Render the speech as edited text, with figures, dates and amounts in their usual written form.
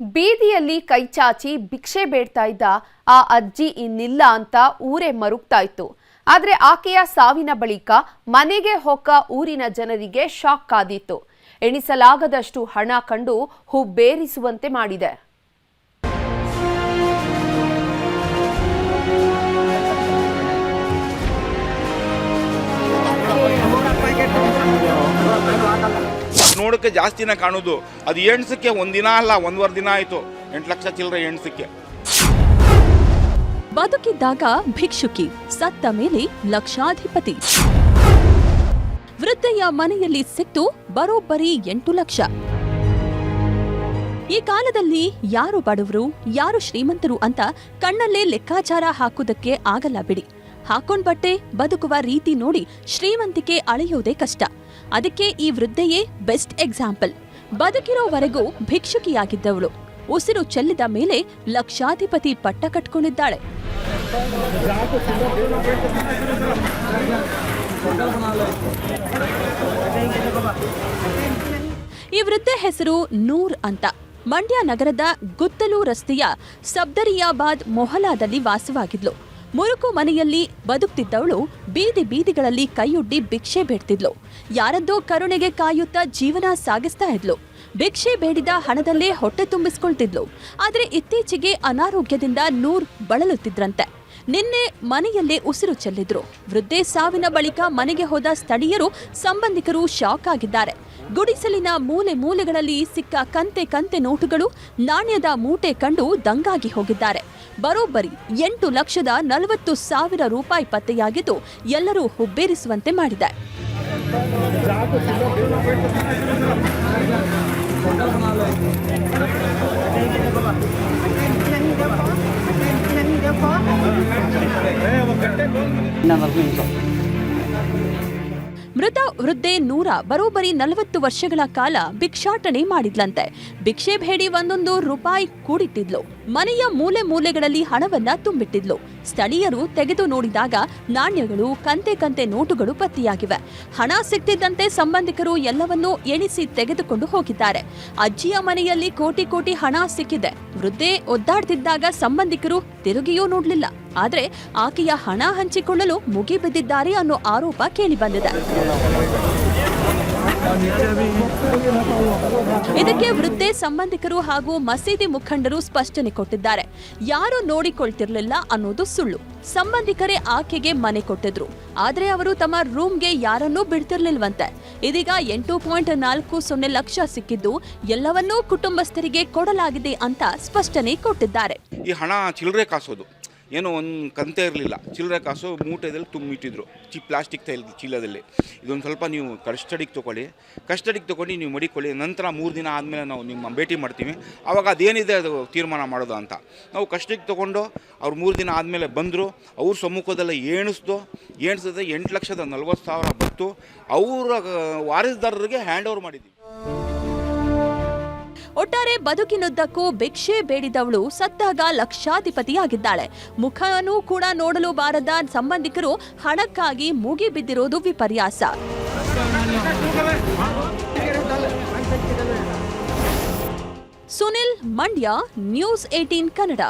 ಬೀದಿಯಲ್ಲಿ ಕೈಚಾಚಿ ಭಿಕ್ಷೆ ಬೇಡ್ತಾ ಇದ್ದ ಆ ಅಜ್ಜಿ ಇನ್ನಿಲ್ಲ ಅಂತ ಊರೇ ಮರುಗ್ತಾ ಇತ್ತು. ಆದರೆ ಆಕೆಯ ಸಾವಿನ ಬಳಿಕ ಮನೆಗೆ ಹೊಕ್ಕ ಊರಿನ ಜನರಿಗೆ ಶಾಕ್ ಕಾದಿತ್ತು. ಎಣಿಸಲಾಗದಷ್ಟು ಹಣ ಕಂಡು ಹುಬ್ಬೇರಿಸುವಂತೆ ಮಾಡಿದೆ. ನೋಡಕ್ಕೆ ಜಾಸ್ತಿನ ಕಾಣೋದು. ಅದು ಎಣ್ಸಕ್ಕೆ ಒಂದಿನ ಅಲ್ಲ, ಒಂದೂವರೆ ದಿನ ಆಯ್ತು. 8 ಲಕ್ಷ ಚಿಲ್ಲರೆ ಎಣ್ಸಕ್ಕೆ. ಬದುಕಿದ್ದಾಗ ಭಿಕ್ಷುಕಿ, ಸತ್ತ ಮೇಲೆ ಲಕ್ಷಾಧಿಪತಿ. ವೃದ್ಧೆಯ ಮನೆಯಲ್ಲಿ ಸಿಕ್ತು ಬರೋಬ್ಬರಿ 8 ಲಕ್ಷ. ಈ ಕಾಲದಲ್ಲಿ ಯಾರು ಬಡವರು ಯಾರು ಶ್ರೀಮಂತರು ಅಂತ ಕಣ್ಣಲ್ಲೇ ಲೆಕ್ಕಾಚಾರ ಹಾಕುವುದಕ್ಕೆ ಆಗಲ್ಲ ಬಿಡಿ. ಹಾಕೊಂಡ್ ಬಟ್ಟೆ ಬದುಕುವ ರೀತಿ ನೋಡಿ ಶ್ರೀಮಂತಿಕೆ ಅಳೆಯೋದೇ ಕಷ್ಟ. ಅದಕ್ಕೆ ಈ ವೃದ್ಧೆಯೇ ಬೆಸ್ಟ್ ಎಕ್ಸಾಂಪಲ್. ಬದುಕಿರೋವರೆಗೂ ಭಿಕ್ಷುಕಿಯಾಗಿದ್ದವಳು ಉಸಿರು ಚೆಲ್ಲಿದ ಮೇಲೆ ಲಕ್ಷಾಧಿಪತಿ ಪಟ್ಟ ಕಟ್ಕೊಂಡಿದ್ದಾಳೆ. ಈ ವೃದ್ಧೆ ಹೆಸರು ನೂರ್ ಅಂತ. ಮಂಡ್ಯ ನಗರದ ಗುತ್ತಲು ರಸ್ತೆಯ ಸಬ್ದರಿಯಾಬಾದ್ ಮೊಹಲಾದಲ್ಲಿ ವಾಸವಾಗಿದ್ಲು. ಮುರುಕು ಮನೆಯಲ್ಲಿ ಬದುಕ್ತಿದ್ದವಳು ಬೀದಿ ಬೀದಿಗಳಲ್ಲಿ ಕೈಯೊಡ್ಡಿ ಭಿಕ್ಷೆ ಬೇಡ್ತಿದ್ಲು. ಯಾರದ್ದೋ ಕರುಣೆಗೆ ಕಾಯುತ್ತಾ ಜೀವನ ಸಾಗಿಸ್ತಾ ಇದ್ಲು. ಭಿಕ್ಷೆ ಬೇಡಿದ ಹಣದಲ್ಲೇ ಹೊಟ್ಟೆ ತುಂಬಿಸ್ಕೊಳ್ತಿದ್ಲು. ಆದ್ರೆ ಇತ್ತೀಚೆಗೆ ಅನಾರೋಗ್ಯದಿಂದ ನೂರ್ ಬಳಲುತ್ತಿದ್ರಂತೆ. ನಿನ್ನೆ ಮನೆಯಲ್ಲೇ ಉಸಿರು ಚೆಲ್ಲಿದ್ರು. ವೃದ್ಧೆ ಸಾವಿನ ಬಳಿಕ ಮನೆಗೆ ಹೋದ ಸ್ಥಳೀಯರು ಸಂಬಂಧಿಕರು ಶಾಕ್ ಆಗಿದ್ದಾರೆ. ಗುಡಿಸಲಿನ ಮೂಲೆ ಮೂಲೆಗಳಲ್ಲಿ ಸಿಕ್ಕ ಕಂತೆ ಕಂತೆ ನೋಟುಗಳು, ನಾಣ್ಯದ ಮೂಟೆ ಕಂಡು ದಂಗಾಗಿ ಹೋಗಿದ್ದಾರೆ. ಬರೋಬ್ಬರಿ 8,40,000 ರೂಪಾಯಿ ಪತ್ತೆಯಾಗಿದ್ದು ಎಲ್ಲರೂ ಹುಬ್ಬೇರಿಸುವಂತೆ ಮಾಡಿದೆ. ಮೃತ ವೃದ್ಧೆ ನೂರ ಬರೋಬ್ಬರಿ 40 ವರ್ಷಗಳ ಕಾಲ ಭಿಕ್ಷಾಟನೆ ಮಾಡಿದ್ಲಂತೆ. ಭಿಕ್ಷೆ ಬೇಡಿ 1 ರೂಪಾಯಿ ಕೂಡಿಟ್ಟಿದ್ಲು. ಮನೆಯ ಮೂಲೆ ಮೂಲೆಗಳಲ್ಲಿ ಹಣವನ್ನ ತುಂಬಿಟ್ಟಿದ್ಲು. ಸ್ಥಳೀಯರು ತೆಗೆದು ನೋಡಿದಾಗ ನಾಣ್ಯಗಳು, ಕಂತೆ ಕಂತೆ ನೋಟುಗಳು ಪತ್ತೆಯಾಗಿವೆ. ಹಣ ಸಿಕ್ತಿದ್ದಂತೆ ಸಂಬಂಧಿಕರು ಎಲ್ಲವನ್ನೂ ಎಣಿಸಿ ತೆಗೆದುಕೊಂಡು ಹೋಗಿದ್ದಾರೆ. ಅಜ್ಜಿಯ ಮನೆಯಲ್ಲಿ ಕೋಟಿ ಕೋಟಿ ಹಣ ಸಿಕ್ಕಿದೆ. ವೃದ್ಧೆ ಒದ್ದಾಡ್ತಿದ್ದಾಗ ಸಂಬಂಧಿಕರು ತಿರುಗಿಯೂ ನೋಡ್ಲಿಲ್ಲ. ಆದ್ರೆ ಆಕೆಯ ಹಣ ಹಂಚಿಕೊಳ್ಳಲು ಮುಗಿಬಿದ್ದಿದ್ದಾರೆ ಅನ್ನೋ ಆರೋಪ ಕೇಳಿಬಂದಿದೆ. ಇದಕ್ಕೆ ವೃದ್ಧೆ ಸಂಬಂಧಿಕರು ಹಾಗೂ ಮಸೀದಿ ಮುಖಂಡರು ಸ್ಪಷ್ಟನೆ ಕೊಟ್ಟಿದ್ದಾರೆ. ಯಾರು ನೋಡಿಕೊಳ್ತಿರ್ಲಿಲ್ಲ ಅನ್ನೋದು ಸುಳ್ಳು. ಸಂಬಂಧಿಕರೇ ಆಕೆಗೆ ಮನೆ ಕೊಟ್ಟಿದ್ರು. ಆದ್ರೆ ಅವರು ತಮ್ಮ ರೂಮ್ಗೆ ಯಾರನ್ನೂ ಬಿಡ್ತಿರ್ಲಿಲ್ವಂತೆ. ಇದೀಗ 8.40 ಲಕ್ಷ ಸಿಕ್ಕಿದ್ದು ಎಲ್ಲವನ್ನೂ ಕುಟುಂಬಸ್ಥರಿಗೆ ಕೊಡಲಾಗಿದೆ ಅಂತ ಸ್ಪಷ್ಟನೆ ಕೊಟ್ಟಿದ್ದಾರೆ. ಈ ಹಣ ಚಿಲ್ಲರೆ ಕಾಸೋದು ಏನೋ ಒಂದು ಕಂತೆ ಇರಲಿಲ್ಲ. ಚಿಲ್ಲರೆ ಕಾಸು ಮೂಟೆದಲ್ಲಿ ತುಂಬಿಟ್ಟಿದ್ರು, ಪ್ಲಾಸ್ಟಿಕ್ ಚೀಲದಲ್ಲಿ. ಇದೊಂದು ಸ್ವಲ್ಪ ನೀವು ಕಸ್ಟಡಿಗೆ ತೊಗೊಂಡು ನೀವು ಮಡಿಕೊಳ್ಳಿ. ನಂತರ 3 ದಿನ ಆದಮೇಲೆ ನಾವು ನಿಮ್ಮ ಭೇಟಿ ಮಾಡ್ತೀವಿ. ಆವಾಗ ಅದೇನಿದೆ ಅದು ತೀರ್ಮಾನ ಮಾಡೋದು ಅಂತ ನಾವು ಕಸ್ಟಡಿಗೆ ತೊಗೊಂಡು ಅವ್ರು 3 ದಿನ ಆದಮೇಲೆ ಬಂದರು. ಅವ್ರ ಸಮ್ಮುಖದಲ್ಲೇ ಎಣಿಸಿದ್ರೆ 8,40,000 ಬಂತು. ಅವರ ವಾರಸುದಾರರಿಗೆ ಹ್ಯಾಂಡ್ ಓವರ್ ಮಾಡಿದ್ವಿ. ಒಟ್ಟಾರೆ ಬದುಕಿನುದ್ದಕ್ಕೂ ಭಿಕ್ಷೆ ಬೇಡಿದವಳು ಸತ್ತಾಗ ಲಕ್ಷಾಧಿಪತಿಯಾಗಿದ್ದಾಳೆ. ಮುಖನೂ ಕೂಡ ನೋಡಲು ಬಾರದ ಸಂಬಂಧಿಕರು ಹಣಕ್ಕಾಗಿ ಮುಗಿಬಿದ್ದಿರೋದು ವಿಪರ್ಯಾಸ. ಸುನಿಲ್, ಮಂಡ್ಯ, ನ್ಯೂಸ್ 18 ಕನ್ನಡ.